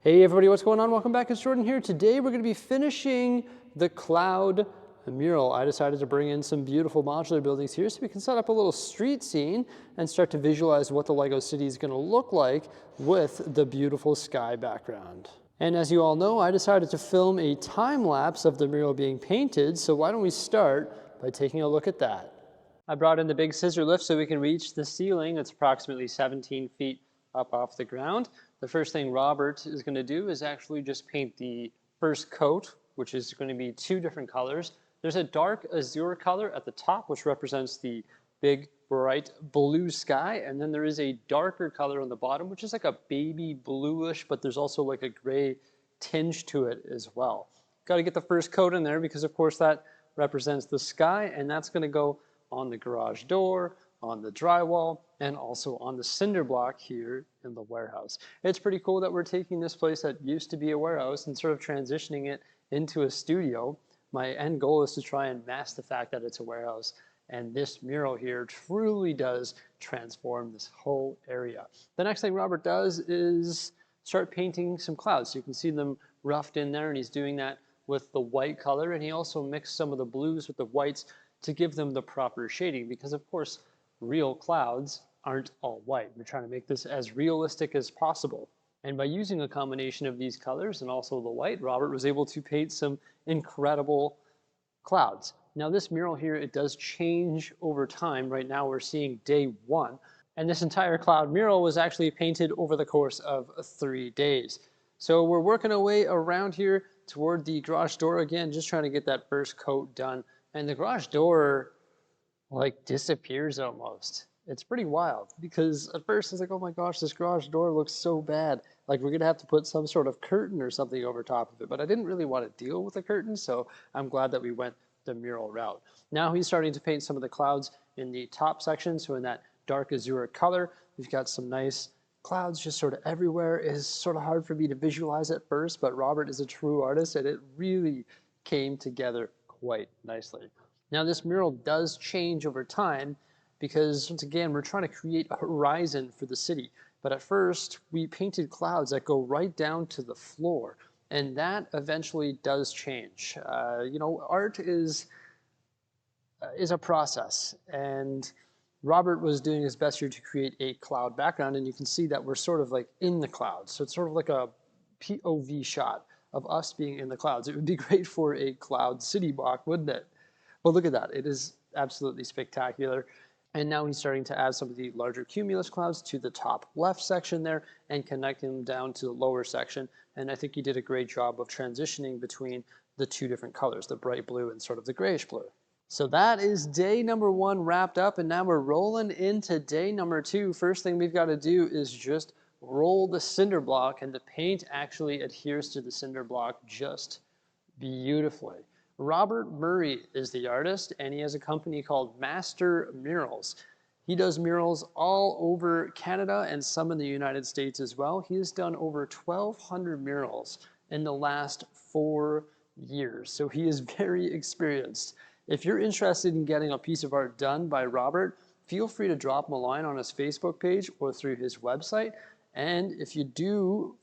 Hey everybody, what's going on? Welcome back. It's Jordan here. Today we're going to be finishing the cloud mural. I decided to bring in some beautiful modular buildings here so we can set up a little street scene and start to visualize what the Lego city is going to look like with the beautiful sky background. And as you all know, I decided to film a time lapse of the mural being painted, so why don't we start by taking a look at that. I brought in the big scissor lift so we can reach the ceiling. It's approximately 17 feet up off the ground. The first thing Robert is going to do is actually just paint the first coat, which is going to be two different colors. There's a dark azure color at the top, which represents the big, bright blue sky, and then there is a darker color on the bottom, which is like a baby bluish, but there's also like a gray tinge to it as well. Got to get the first coat in there because, of course, that represents the sky, and that's going to go on the garage door, on the drywall, and also on the cinder block here in the warehouse. It's pretty cool that we're taking this place that used to be a warehouse and sort of transitioning it into a studio. My end goal is to try and mask the fact that it's a warehouse, and this mural here truly does transform this whole area. The next thing Robert does is start painting some clouds. So you can see them roughed in there, and he's doing that with the white color, and he also mixed some of the blues with the whites to give them the proper shading, because of course real clouds aren't all white. We're trying to make this as realistic as possible. And by using a combination of these colors and also the white, Robert was able to paint some incredible clouds. Now this mural here, it does change over time. Right now we're seeing day one. And this entire cloud mural was actually painted over the course of 3 days. So we're working our way around here toward the garage door again, just trying to get that first coat done. And the garage door like disappears almost. It's pretty wild because at first it's like, oh my gosh, this garage door looks so bad. Like we're gonna have to put some sort of curtain or something over top of it. But I didn't really want to deal with a curtain, so I'm glad that we went the mural route. Now he's starting to paint some of the clouds in the top section. So in that dark azure color, we've got some nice clouds just sort of everywhere. It's sort of hard for me to visualize at first, but Robert is a true artist and it really came together quite nicely. Now this mural does change over time because once again, we're trying to create a horizon for the city. But at first we painted clouds that go right down to the floor, and that eventually does change. Art is a process, and Robert was doing his best here to create a cloud background, and you can see that we're sort of like in the clouds. So it's sort of like a POV shot of us being in the clouds. It would be great for a cloud city block, wouldn't it? But look at that, it is absolutely spectacular. And now he's starting to add some of the larger cumulus clouds to the top left section there and connecting them down to the lower section. And I think he did a great job of transitioning between the two different colors, the bright blue and sort of the grayish blue. So that is day number one wrapped up, and now we're rolling into day number two. First thing we've got to do is just roll the cinder block, and the paint actually adheres to the cinder block just beautifully. Robert Murray is the artist, and he has a company called Master Murals. He does murals all over Canada and some in the United States as well. He has done over 1,200 murals in the last 4 years, so he is very experienced. If you're interested in getting a piece of art done by Robert, feel free to drop him a line on his Facebook page or through his website. And if you do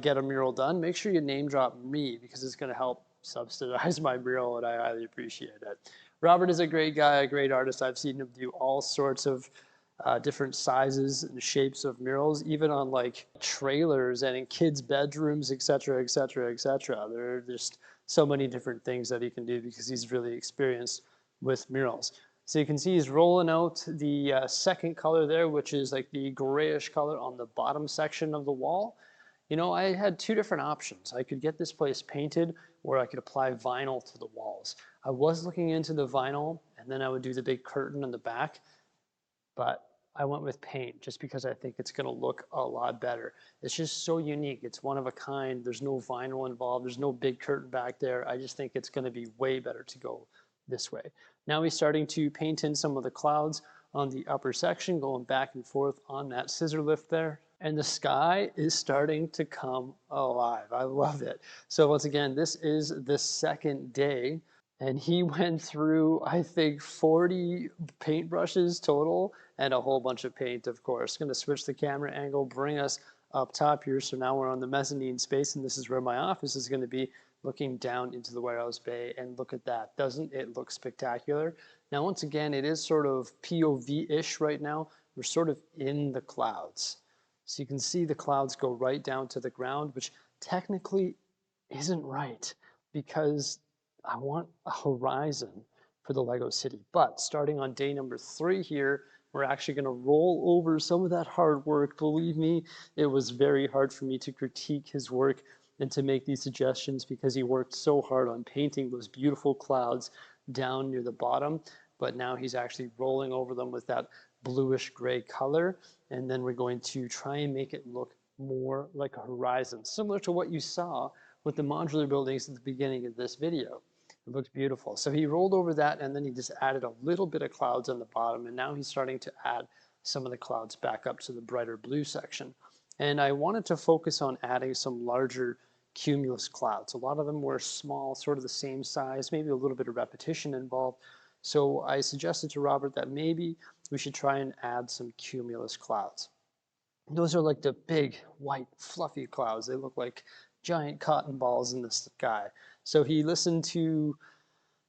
get a mural done, make sure you name drop me because it's going to help subsidize my mural, and I highly appreciate it. Robert is a great guy, a great artist. I've seen him do all sorts of different sizes and shapes of murals, even on like trailers and in kids' bedrooms, etc., etc., etc. There are just so many different things that he can do because he's really experienced with murals. So you can see he's rolling out the second color there, which is like the grayish color on the bottom section of the wall. You know, I had two different options. I could get this place painted, or I could apply vinyl to the walls. I was looking into the vinyl, and then I would do the big curtain in the back, but I went with paint just because I think it's going to look a lot better. It's just so unique. It's one of a kind. There's no vinyl involved. There's no big curtain back there. I just think it's going to be way better to go this way. Now he's starting to paint in some of the clouds on the upper section, going back and forth on that scissor lift there. And the sky is starting to come alive. I love it. So once again, this is the second day, and he went through, I think, 40 paintbrushes total and a whole bunch of paint, of course. Going to switch the camera angle, bring us up top here. So now we're on the mezzanine space, and this is where my office is going to be, looking down into the warehouse bay. And look at that. Doesn't it look spectacular? Now, once again, it is sort of POV-ish right now. We're sort of in the clouds. So you can see the clouds go right down to the ground, which technically isn't right because I want a horizon for the Lego city. But starting on day number 3 here, we're actually going to roll over some of that hard work. Believe me, it was very hard for me to critique his work and to make these suggestions because he worked so hard on painting those beautiful clouds down near the bottom. But now he's actually rolling over them with that bluish gray color. And then we're going to try and make it look more like a horizon, similar to what you saw with the modular buildings at the beginning of this video. It looks beautiful. So he rolled over that, and then he just added a little bit of clouds on the bottom, and now he's starting to add some of the clouds back up to the brighter blue section. And I wanted to focus on adding some larger cumulus clouds. A lot of them were small, sort of the same size, maybe a little bit of repetition involved. So I suggested to Robert that maybe we should try and add some cumulus clouds. Those are like the big, white, fluffy clouds. They look like giant cotton balls in the sky. So he listened to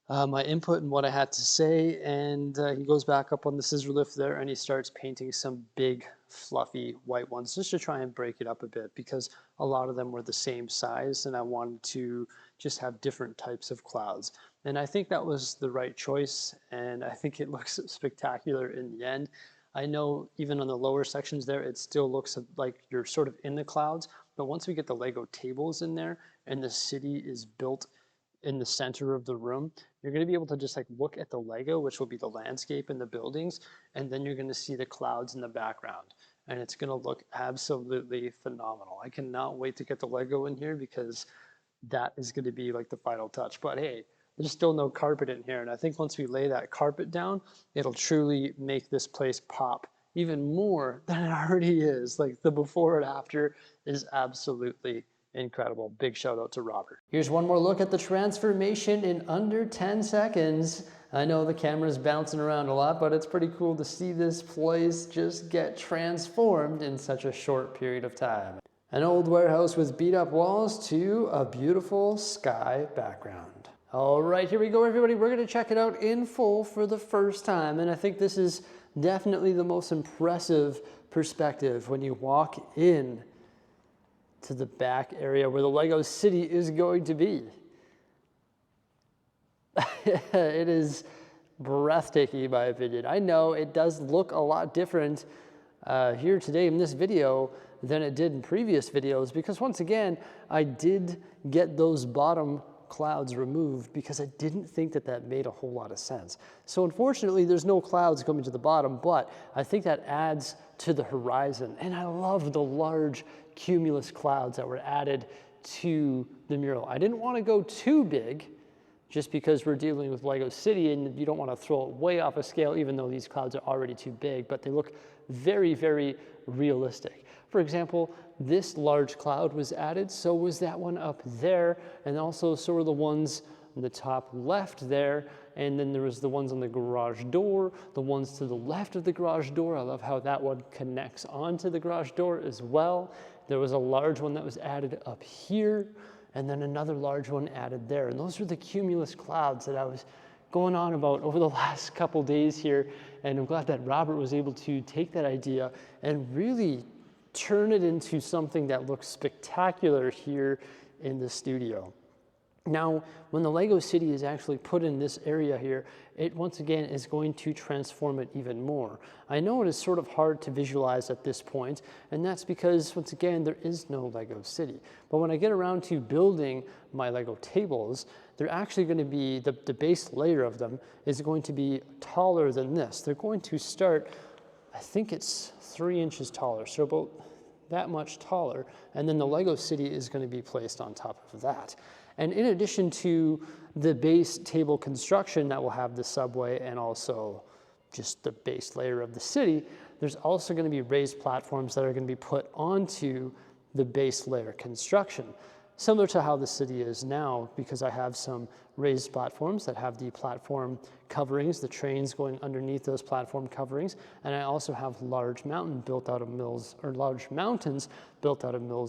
my input and what I had to say, and he goes back up on the scissor lift there, and he starts painting some big, fluffy white ones just to try and break it up a bit, because a lot of them were the same size, and I wanted to just have different types of clouds. And I think that was the right choice, and I think it looks spectacular in the end. I know even on the lower sections there, it still looks like you're sort of in the clouds, but once we get the Lego tables in there and the city is built in the center of the room, you're going to be able to just like look at the Lego, which will be the landscape and the buildings, and then you're going to see the clouds in the background, and it's going to look absolutely phenomenal. I cannot wait to get the Lego in here because that is going to be like the final touch. But hey, there's still no carpet in here, and I think once we lay that carpet down, it'll truly make this place pop even more than it already is. Like the before and after is absolutely incredible. Big shout out to Robert. Here's one more look at the transformation in under 10 seconds. I know the camera's bouncing around a lot, but it's pretty cool to see this place just get transformed in such a short period of time. An old warehouse with beat up walls to a beautiful sky background. All right, here we go, everybody. We're going to check it out in full for the first time, and I think this is definitely the most impressive perspective when you walk in to the back area where the Lego city is going to be. It is breathtaking in my opinion. I know it does look a lot different here today in this video than it did in previous videos, because once again, I did get those bottom clouds removed because I didn't think that that made a whole lot of sense. So unfortunately, there's no clouds coming to the bottom, but I think that adds to the horizon. And I love the large cumulus clouds that were added to the mural. I didn't want to go too big just because we're dealing with Lego City and you don't want to throw it way off a scale, even though these clouds are already too big, but they look very, very realistic. For example, this large cloud was added, so was that one up there, and also so were the ones on the top left there, and then there was the ones on the garage door, the ones to the left of the garage door. I love how that one connects onto the garage door as well. There was a large one that was added up here, and then another large one added there. And those are the cumulus clouds that I was going on about over the last couple days here, and I'm glad that Robert was able to take that idea and really turn it into something that looks spectacular here in the studio. Now, when the Lego City is actually put in this area here, it once again is going to transform it even more. I know it is sort of hard to visualize at this point, and that's because, once again, there is no Lego City. But when I get around to building my Lego tables, they're actually going to be, the base layer of them is going to be taller than this. They're going to start, I think it's 3 inches taller, so about that much taller, and then the Lego City is going to be placed on top of that. And in addition to the base table construction that will have the subway and also just the base layer of the city, there's also going to be raised platforms that are going to be put onto the base layer construction. similar to how the city is now, because I have some raised platforms that have the platform coverings, the trains going underneath those platform coverings, and I also have large mountains built out of mills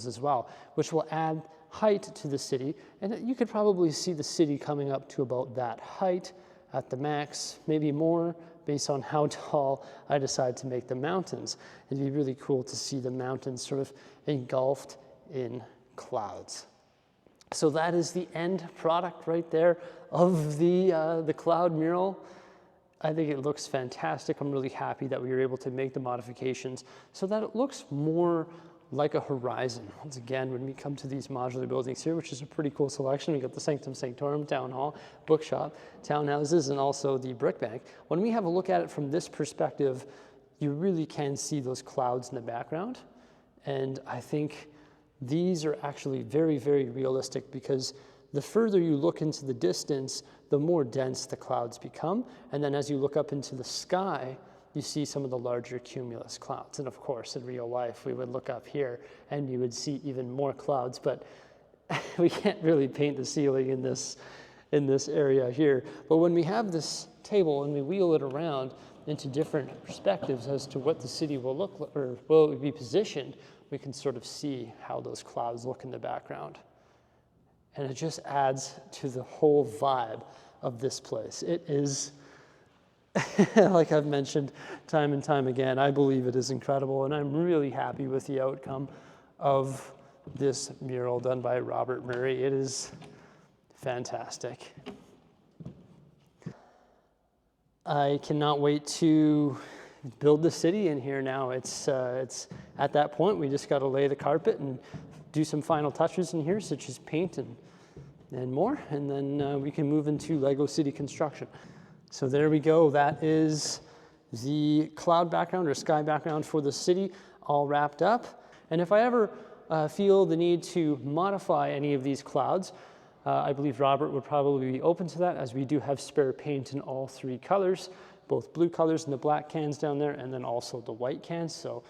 as well, which will add height to the city. And you could probably see the city coming up to about that height at the max, maybe more, based on how tall I decide to make the mountains. It'd be really cool to see the mountains sort of engulfed in clouds. So that is the end product right there of the cloud mural. I think it looks fantastic. I'm really happy that we were able to make the modifications so that it looks more like a horizon. Once again, when we come to these modular buildings here, which is a pretty cool selection, we got the Sanctum Sanctorum, Town Hall, Bookshop, Townhouses, and also the Brick Bank. When we have a look at it from this perspective, you really can see those clouds in the background. And I think these are actually very, very realistic, because the further you look into the distance, the more dense the clouds become. And then as you look up into the sky, you see some of the larger cumulus clouds. And of course, in real life, we would look up here and you would see even more clouds, but we can't really paint the ceiling in this area here. But when we have this table and we wheel it around into different perspectives as to what the city will look like, or will it be positioned, we can sort of see how those clouds look in the background. And it just adds to the whole vibe of this place. It is, like I've mentioned time and time again, I believe it is incredible, and I'm really happy with the outcome of this mural done by Robert Murray. It is fantastic. I cannot wait to build the city in here now. It's at that point, we just got to lay the carpet and do some final touches in here, such as paint and more, and then we can move into Lego City construction. So there we go. That is the cloud background or sky background for the city all wrapped up. And if I ever feel the need to modify any of these clouds, I believe Robert would probably be open to that, as we do have spare paint in all three colors, both blue colors and the black cans down there, and then also the white cans. So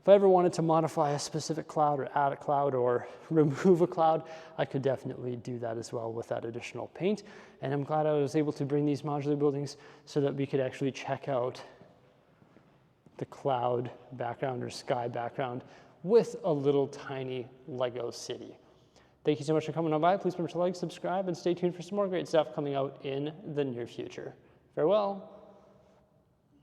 if I ever wanted to modify a specific cloud or add a cloud or remove a cloud, I could definitely do that as well with that additional paint. And I'm glad I was able to bring these modular buildings so that we could actually check out the cloud background or sky background with a little tiny Lego city. Thank you so much for coming on by. Please remember to like, subscribe, and stay tuned for some more great stuff coming out in the near future. Farewell.